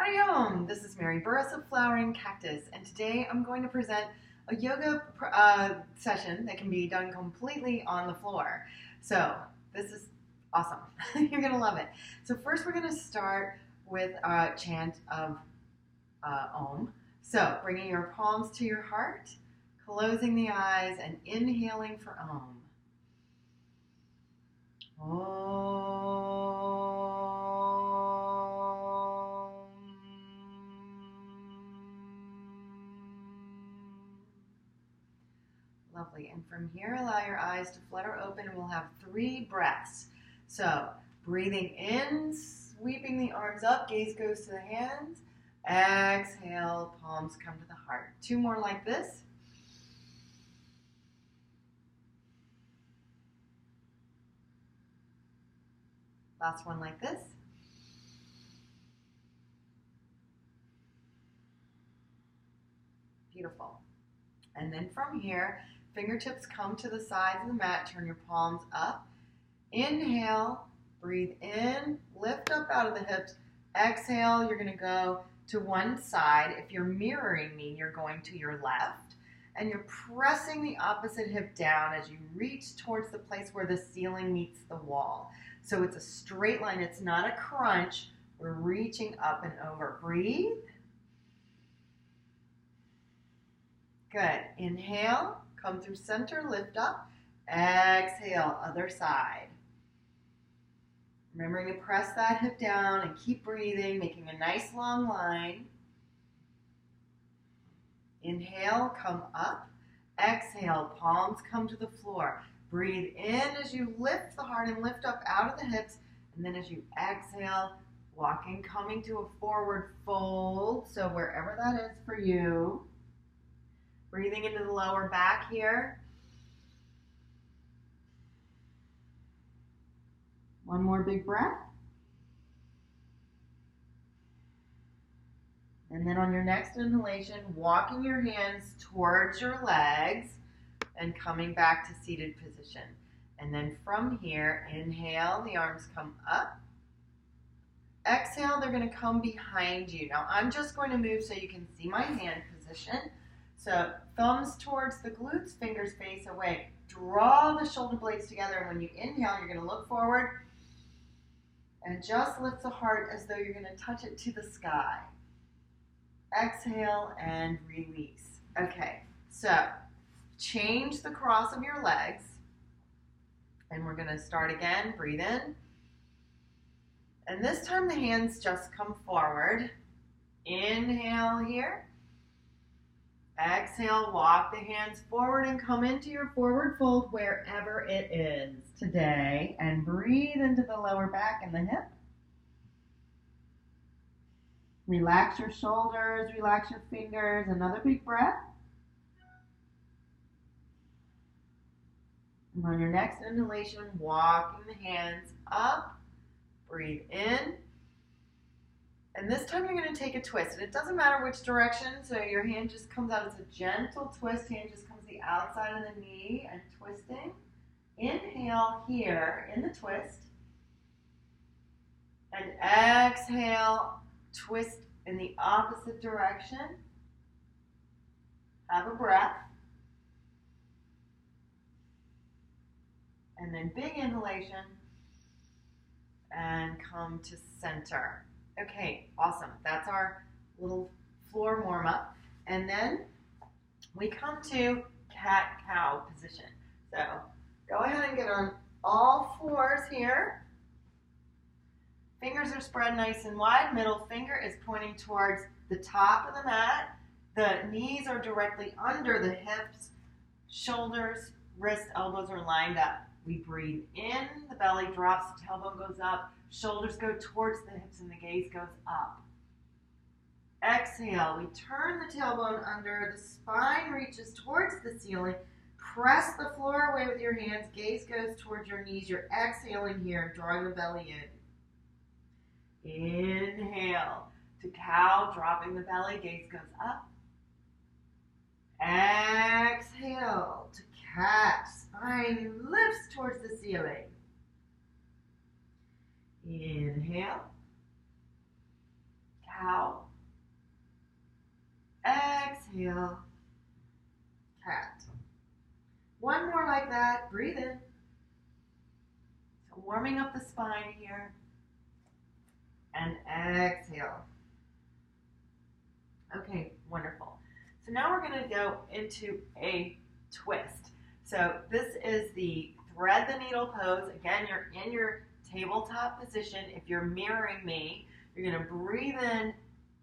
Howdy, this is Mary Burruss of Flowering Cactus, and today I'm going to present a yoga session that can be done completely on the floor. So this is awesome. You're going to love it. So first we're going to start with a chant of Om. So bringing your palms to your heart, closing the eyes, and inhaling for Om. Om. Lovely. And from here, allow your eyes to flutter open, and we'll have 3 breaths. So breathing in, sweeping the arms up, gaze goes to the hands. Exhale, palms come to the heart. 2 more like this. Last one like this. Beautiful. And then from here, fingertips come to the sides of the mat. Turn your palms up. Inhale, breathe in, lift up out of the hips. Exhale, you're going to go to one side. If you're mirroring me, you're going to your left. And you're pressing the opposite hip down as you reach towards the place where the ceiling meets the wall. So it's a straight line. It's not a crunch. We're reaching up and over. Breathe. Good. Inhale. Come through center. Lift up. Exhale. Other side. Remembering to press that hip down and keep breathing, making a nice long line. Inhale. Come up. Exhale. Palms come to the floor. Breathe in as you lift the heart and lift up out of the hips. And then as you exhale, walking, coming to a forward fold. So wherever that is for you. Breathing into the lower back here. One more big breath. And then on your next inhalation, walking your hands towards your legs and coming back to seated position. And then from here, inhale, the arms come up. Exhale, they're going to come behind you. Now I'm just going to move so you can see my hand position. So thumbs towards the glutes, fingers face away. Draw the shoulder blades together, and when you inhale, you're going to look forward and just lift the heart as though you're going to touch it to the sky. Exhale and release. Okay, so change the cross of your legs, and we're going to start again. Breathe in. And this time the hands just come forward. Inhale here. Exhale, walk the hands forward and come into your forward fold wherever it is today. And breathe into the lower back and the hip. Relax your shoulders, relax your fingers. Another big breath. And on your next inhalation, walking the hands up. Breathe in. And this time you're going to take a twist. And it doesn't matter which direction, so your hand just comes out as a gentle twist. Hand just comes to the outside of the knee and twisting. Inhale here in the twist. And exhale, twist in the opposite direction. Have a breath. And then big inhalation. And come to center. Okay, awesome. That's our little floor warm-up. And then we come to cat-cow position. So go ahead and get on all fours here. Fingers are spread nice and wide. Middle finger is pointing towards the top of the mat. The knees are directly under the hips. Shoulders, wrists, elbows are lined up. We breathe in, the belly drops, the tailbone goes up, shoulders go towards the hips, and the gaze goes up. Exhale, we turn the tailbone under, the spine reaches towards the ceiling, press the floor away with your hands, gaze goes towards your knees, you're exhaling here, drawing the belly in. Inhale to cow, dropping the belly, gaze goes up. Exhale to cat, spine lifts towards the ceiling. Inhale. cow. Exhale, cat. One more like that. Breathe in. So warming up the spine here. And exhale. Okay, wonderful. So now we're going to go into a twist. So this is the thread the needle pose. Again, you're in your tabletop position. If you're mirroring me, you're going to breathe in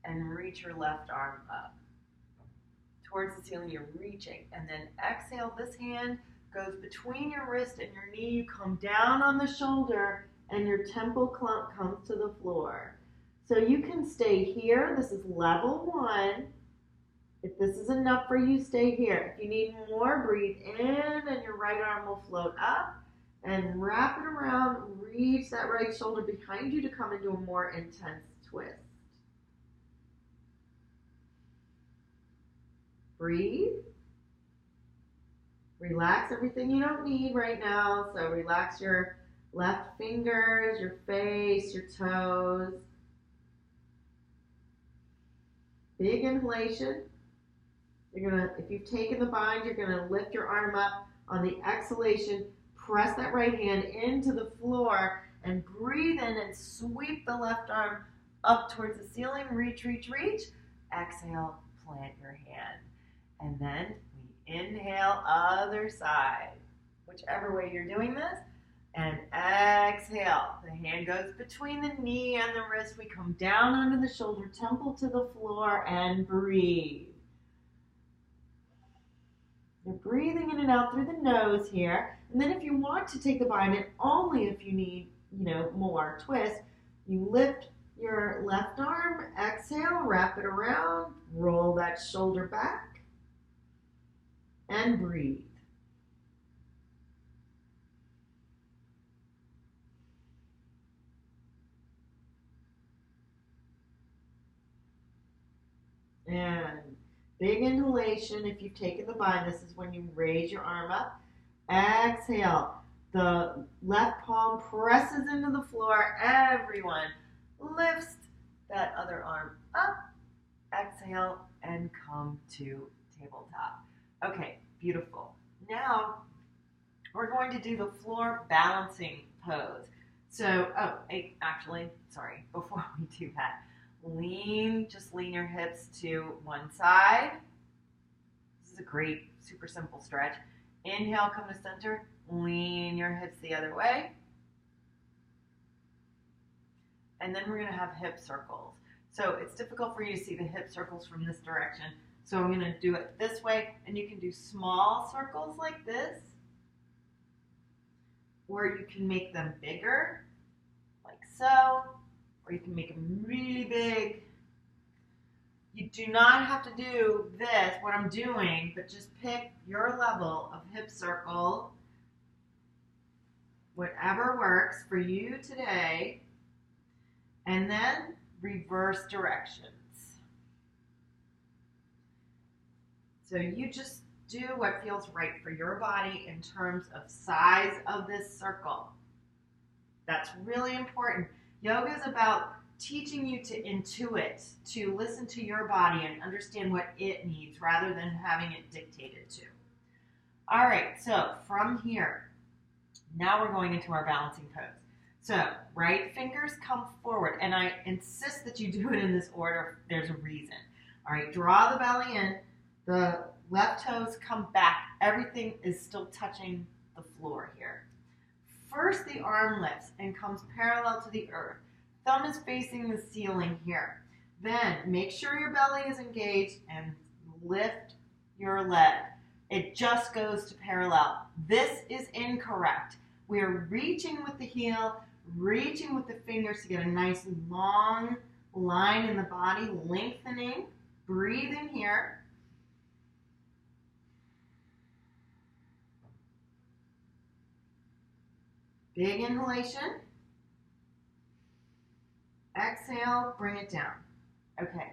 and reach your left arm up towards the ceiling. You're reaching, and then exhale. This hand goes between your wrist and your knee. You come down on the shoulder, and your temple clump comes to the floor. So you can stay here. This is level 1. If this is enough for you, stay here. If you need more, breathe in, and your right arm will float up, and wrap it around. Reach that right shoulder behind you to come into a more intense twist. Breathe. Relax everything you don't need right now. So relax your left fingers, your face, your toes. Big inhalation. If you've taken the bind, you're gonna lift your arm up. On the exhalation, press that right hand into the floor and breathe in and sweep the left arm up towards the ceiling. Reach, reach, reach. Exhale, plant your hand. And then we inhale, other side. Whichever way you're doing this. And exhale. The hand goes between the knee and the wrist. We come down onto the shoulder, temple to the floor, and breathe. You're breathing in and out through the nose here. And then if you want to take the bind, and only if you need, more twist, you lift your left arm, exhale, wrap it around, roll that shoulder back, and breathe. And big inhalation. If you've taken the bind, this is when you raise your arm up. Exhale. The left palm presses into the floor. Everyone lifts that other arm up. Exhale and come to tabletop. Okay, beautiful. Now we're going to do the floor balancing pose. So, before we do that, just lean your hips to one side. This is a great, super simple stretch. Inhale, come to center, lean your hips the other way. And then we're gonna have hip circles. So it's difficult for you to see the hip circles from this direction. So I'm gonna do it this way, and you can do small circles like this, or you can make them bigger, like so. Or you can make them really big. You do not have to do this, what I'm doing, but just pick your level of hip circle, whatever works for you today, and then reverse directions. So you just do what feels right for your body in terms of size of this circle. That's really important. Yoga is about teaching you to intuit, to listen to your body and understand what it needs rather than having it dictated to. All right, so from here, now we're going into our balancing pose. So right fingers come forward, and I insist that you do it in this order. There's a reason. All right, draw the belly in. The left toes come back. Everything is still touching the floor here. First, the arm lifts and comes parallel to the earth. Thumb is facing the ceiling here. Then make sure your belly is engaged and lift your leg. It just goes to parallel. This is incorrect. We are reaching with the heel, reaching with the fingers to get a nice long line in the body, lengthening. Breathe in here. Big inhalation. Exhale, bring it down. Okay,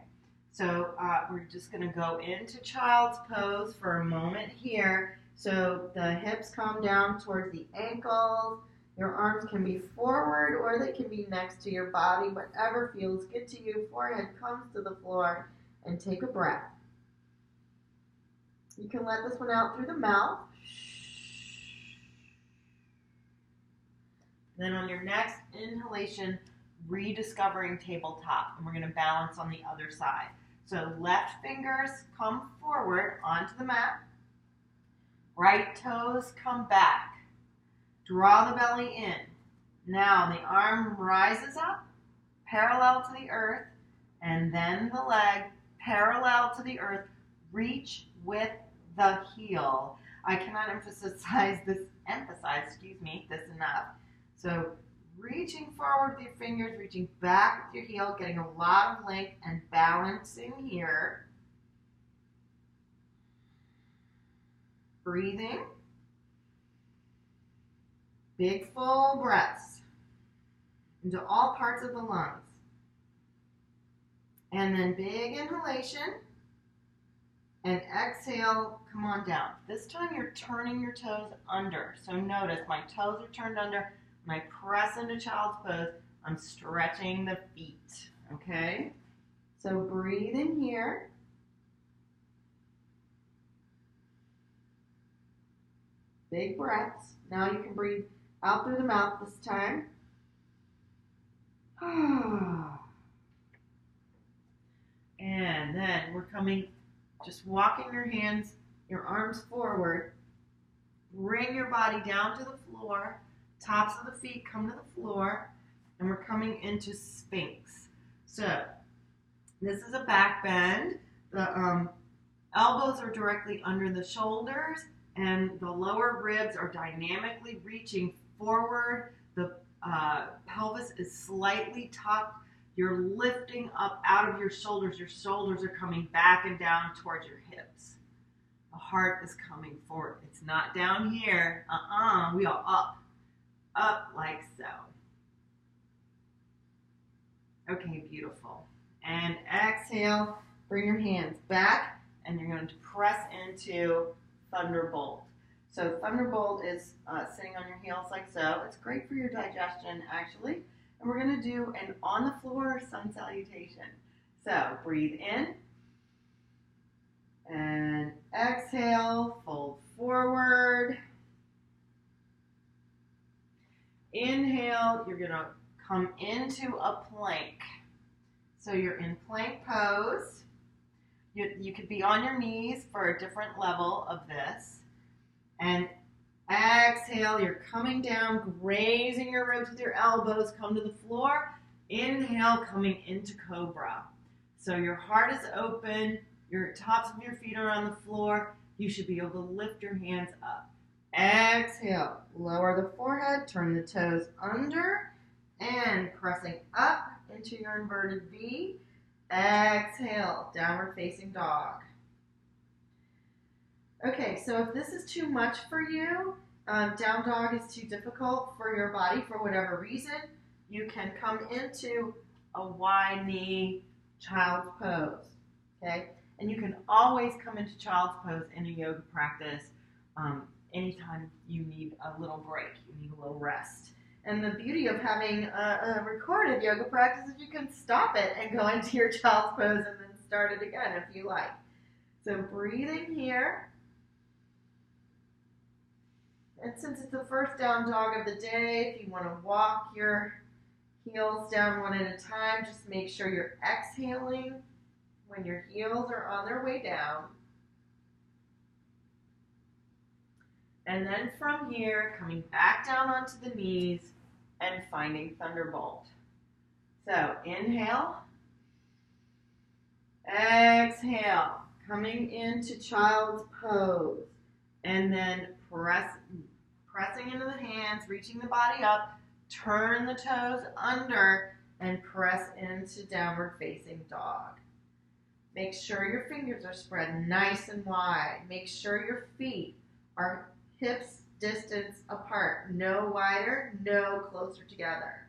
so we're just going to go into child's pose for a moment here. So the hips come down towards the ankles. Your arms can be forward or they can be next to your body, whatever feels good to you. Forehead comes to the floor and take a breath. You can let this one out through the mouth. Then on your next inhalation, rediscovering tabletop. And we're going to balance on the other side. So left fingers come forward onto the mat. Right toes come back. Draw the belly in. Now the arm rises up, parallel to the earth, and then the leg parallel to the earth. Reach with the heel. I cannot emphasize this enough. So reaching forward with your fingers, reaching back with your heel, getting a lot of length and balancing here. Breathing. Big full breaths into all parts of the lungs. And then big inhalation and exhale, come on down. This time you're turning your toes under. So notice my toes are turned under. When I press into child's pose, I'm stretching the feet, okay? So breathe in here. Big breaths. Now you can breathe out through the mouth this time. And then we're coming, just walking your hands, your arms forward. Bring your body down to the floor. Tops of the feet come to the floor. And we're coming into Sphinx. So this is a back bend. The elbows are directly under the shoulders. And the lower ribs are dynamically reaching forward. The pelvis is slightly tucked. You're lifting up out of your shoulders. Your shoulders are coming back and down towards your hips. The heart is coming forward. It's not down here. We are up. Up like so. Okay, beautiful. And exhale. Bring your hands back. And you're going to press into Thunderbolt. So Thunderbolt is sitting on your heels like so. It's great for your digestion, actually. And we're going to do an on the floor sun salutation. So breathe in. And exhale, fold forward. Inhale, you're going to come into a plank. So you're in plank pose. You could be on your knees for a different level of this. And exhale, you're coming down, grazing your ribs with your elbows, come to the floor. Inhale, coming into Cobra. So your heart is open, your tops of your feet are on the floor. You should be able to lift your hands up. Exhale, lower the forehead, turn the toes under, and pressing up into your inverted V. Exhale, downward facing dog. Okay, so if this is too much for you, down dog is too difficult for your body for whatever reason, you can come into a wide knee child's pose, okay? And you can always come into child's pose in a yoga practice anytime you need a little break, you need a little rest. And the beauty of having a recorded yoga practice is you can stop it and go into your child's pose and then start it again if you like. So breathing here. And since it's the first down dog of the day, if you want to walk your heels down one at a time, just make sure you're exhaling when your heels are on their way down. And then from here, coming back down onto the knees and finding Thunderbolt. So inhale, exhale, coming into child's pose, and then pressing into the hands, reaching the body up, turn the toes under, and press into downward facing dog. Make sure your fingers are spread nice and wide. Make sure your feet are hips distance apart, no wider, no closer together.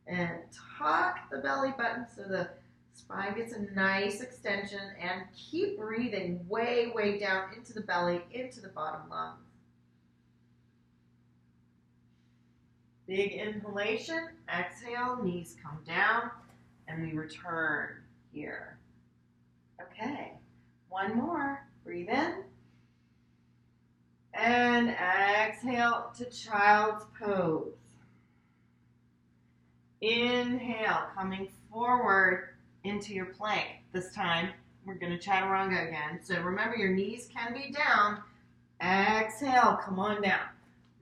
And tuck the belly button so the spine gets a nice extension, and keep breathing way, way down into the belly, into the bottom lungs. Big inhalation, exhale, knees come down, and we return here. Okay, one more. Breathe in. And exhale to child's pose. Inhale, coming forward into your plank. This time, we're going to chaturanga again. So remember, your knees can be down. Exhale, come on down.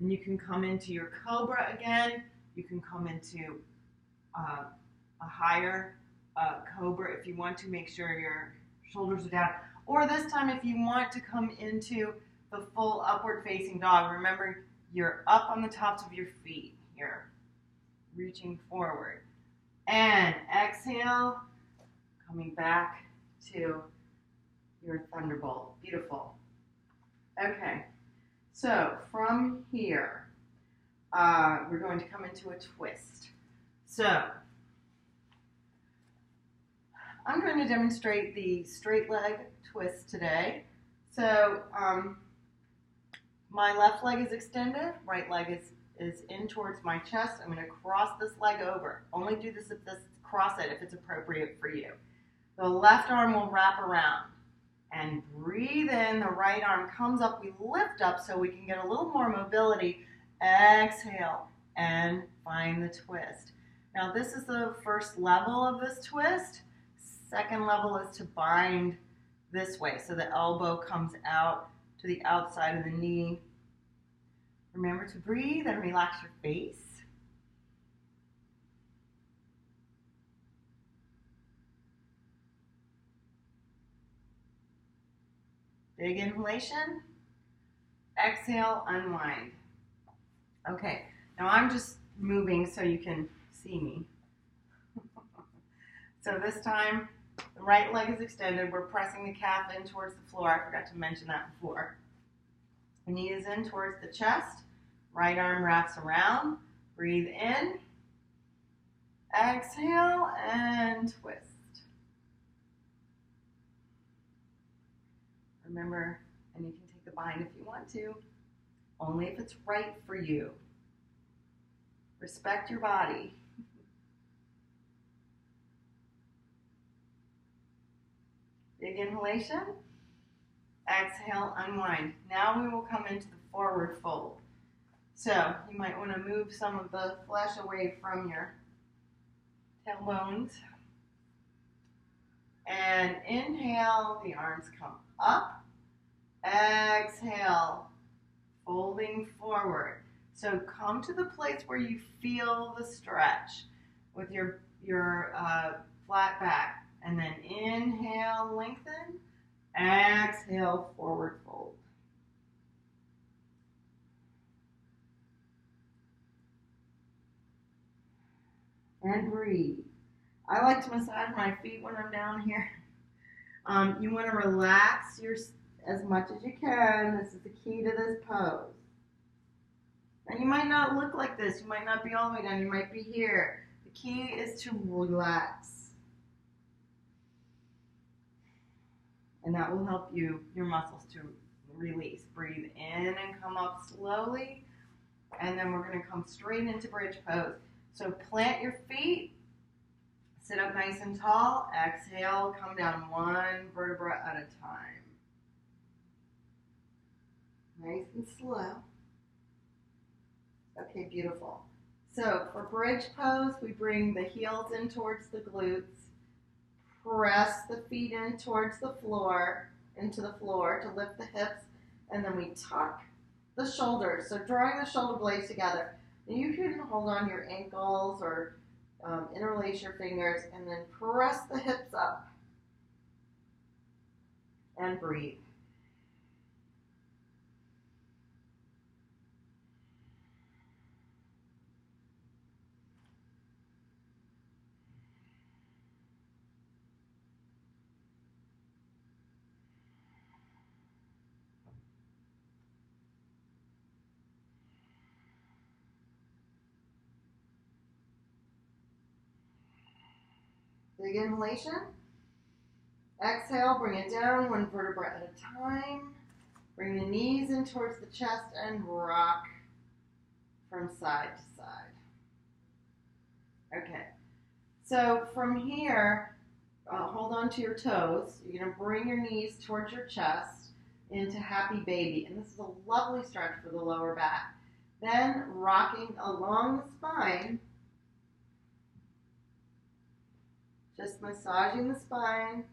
And you can come into your cobra again. You can come into a higher cobra if you want to. Make sure your shoulders are down. Or this time, if you want to come into the full upward facing dog, remember you're up on the tops of your feet here, reaching forward. And exhale, coming back to your thunderbolt. Beautiful. Okay, so from here, we're going to come into a twist. So I'm going to demonstrate the straight leg twist today. So my left leg is extended, right leg is in towards my chest. I'm going to cross this leg over. Only do this if cross it if it's appropriate for you. The left arm will wrap around. And breathe in, the right arm comes up, we lift up so we can get a little more mobility. Exhale and find the twist. Now this is the first level of this twist. Second level is to bind this way so the elbow comes out to the outside of the knee. Remember to breathe and relax your face. Big inhalation, exhale, unwind. Okay, now I'm just moving so you can see me. So this time, the right leg is extended. We're pressing the calf in towards the floor. I forgot to mention that before. The knee is in towards the chest. Right arm wraps around. Breathe in. Exhale and twist. Remember, and you can take the bind if you want to, only if it's right for you. Respect your body. Big inhalation. Exhale, unwind. Now we will come into the forward fold. So you might want to move some of the flesh away from your tailbones. And inhale, the arms come up. Exhale, folding forward. So come to the place where you feel the stretch with your flat back. And then inhale, lengthen. Exhale, forward fold. And breathe. I like to massage my feet when I'm down here. You want to relax as much as you can. This is the key to this pose. And you might not look like this. You might not be all the way down. You might be here. The key is to relax. And that will help your muscles to release. Breathe in and come up slowly. And then we're going to come straight into bridge pose. So plant your feet. Sit up nice and tall. Exhale, come down one vertebra at a time. Nice and slow. Okay, beautiful. So for bridge pose, we bring the heels in towards the glutes. Press the feet in towards the floor, into the floor to lift the hips. And then we tuck the shoulders. So drawing the shoulder blades together. And you can hold on your ankles or interlace your fingers and then press the hips up and breathe. Big inhalation. Exhale, bring it down one vertebra at a time. Bring the knees in towards the chest and rock from side to side. Okay. So from here, hold on to your toes. You're going to bring your knees towards your chest into happy baby. And this is a lovely stretch for the lower back. Then rocking along the spine, just massaging the spine.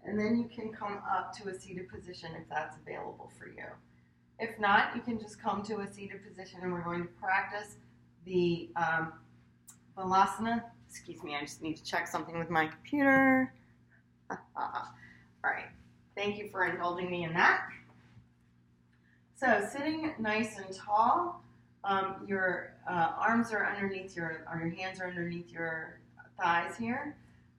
And then you can come up to a seated position if that's available for you. If not, you can just come to a seated position, and we're going to practice the Balasana. Excuse me, I just need to check something with my computer. All right, thank you for indulging me in that. So sitting nice and tall, your arms are underneath your hands are underneath your thighs here,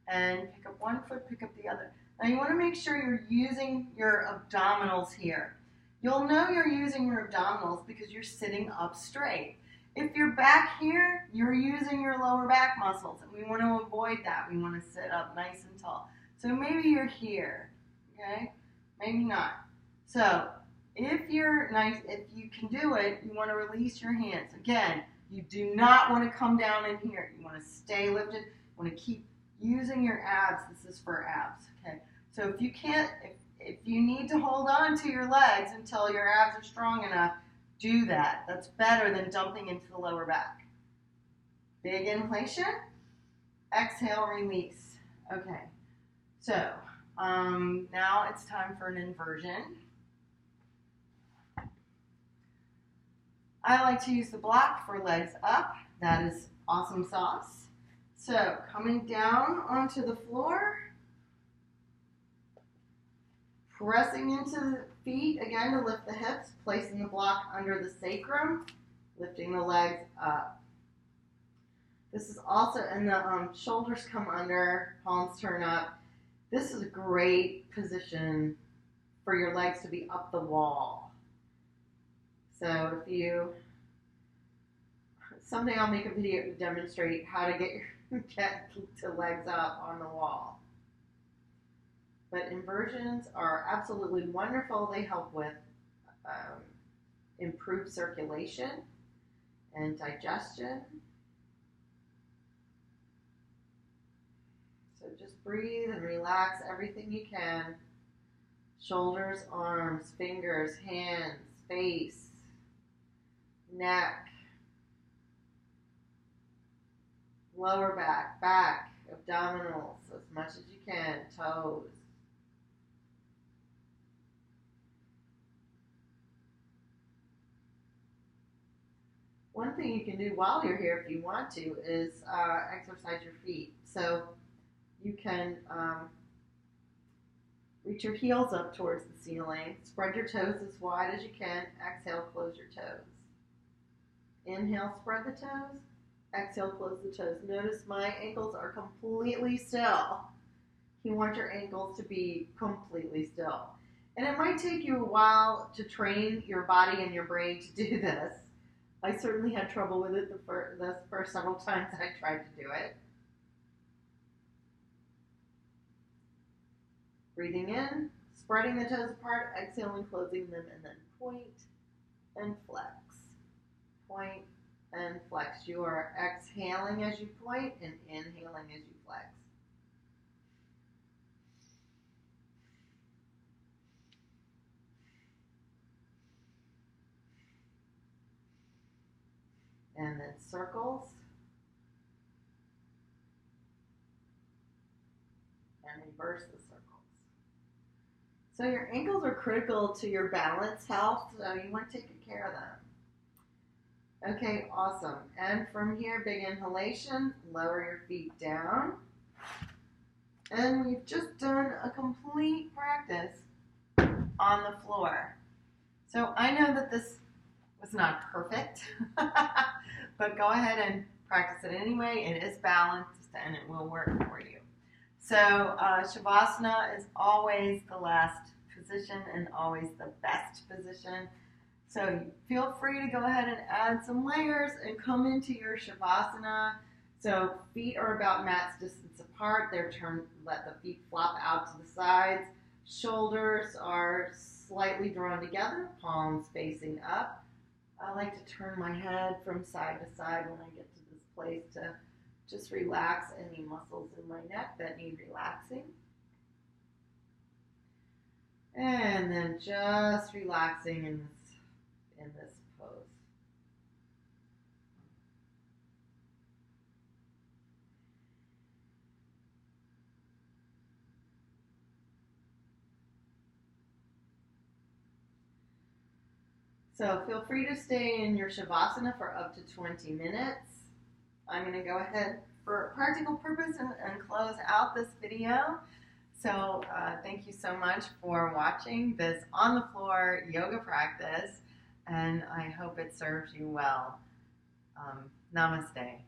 and pick up one foot, pick up the other. Now you want to make sure you're using your abdominals here. You'll know you're using your abdominals because you're sitting up straight. If you're back here, you're using your lower back muscles, and we want to avoid that. We want to sit up nice and tall. So maybe you're here, okay? Maybe not. So if you're nice, if you can do it, you want to release your hands. Again, you do not want to come down in here. You want to stay lifted. You want to keep using your abs. This is for abs, okay? So if you can't, if you need to hold on to your legs until your abs are strong enough, do that. That's better than dumping into the lower back. Big inhalation. Exhale, release. Okay. So now it's time for an inversion. I like to use the block for legs up. That is awesome sauce. So coming down onto the floor, pressing into the feet, again, to lift the hips, placing the block under the sacrum, lifting the legs up. This is also, and the shoulders come under, palms turn up. This is a great position for your legs to be up the wall. So if you, someday I'll make a video to demonstrate how to get to legs up on the wall. But inversions are absolutely wonderful. They help with improved circulation and digestion. So just breathe and relax everything you can. Shoulders, arms, fingers, hands, face, neck, lower back, abdominals, as much as you can, toes. One thing you can do while you're here, if you want to, is exercise your feet. So you can reach your heels up towards the ceiling. Spread your toes as wide as you can. Exhale, close your toes. Inhale, spread the toes. Exhale, close the toes. Notice my ankles are completely still. You want your ankles to be completely still. And it might take you a while to train your body and your brain to do this. I certainly had trouble with it the first several times I tried to do it. Breathing in, spreading the toes apart, exhaling, closing them, and then point and flex. Point and flex. You are exhaling as you point and inhaling as you flex. And then circles. And reverse the circles. So your ankles are critical to your balance health, so you want to take good care of them. Okay, awesome. And from here, big inhalation, lower your feet down. And we've just done a complete practice on the floor. So I know that this was not perfect, but go ahead and practice it anyway. It is balanced and it will work for you. So Shavasana is always the last position and always the best position. So feel free to go ahead and add some layers and come into your Shavasana. So feet are about mat's distance apart. They're turned, let the feet flop out to the sides. Shoulders are slightly drawn together, palms facing up. I like to turn my head from side to side when I get to this place to Just relax any muscles in my neck that need relaxing. And then just relaxing in this pose. So feel free to stay in your Shavasana for up to 20 minutes. I'm going to go ahead for practical purpose and close out this video. So thank you so much for watching this on the floor yoga practice, and I hope it serves you well. Namaste.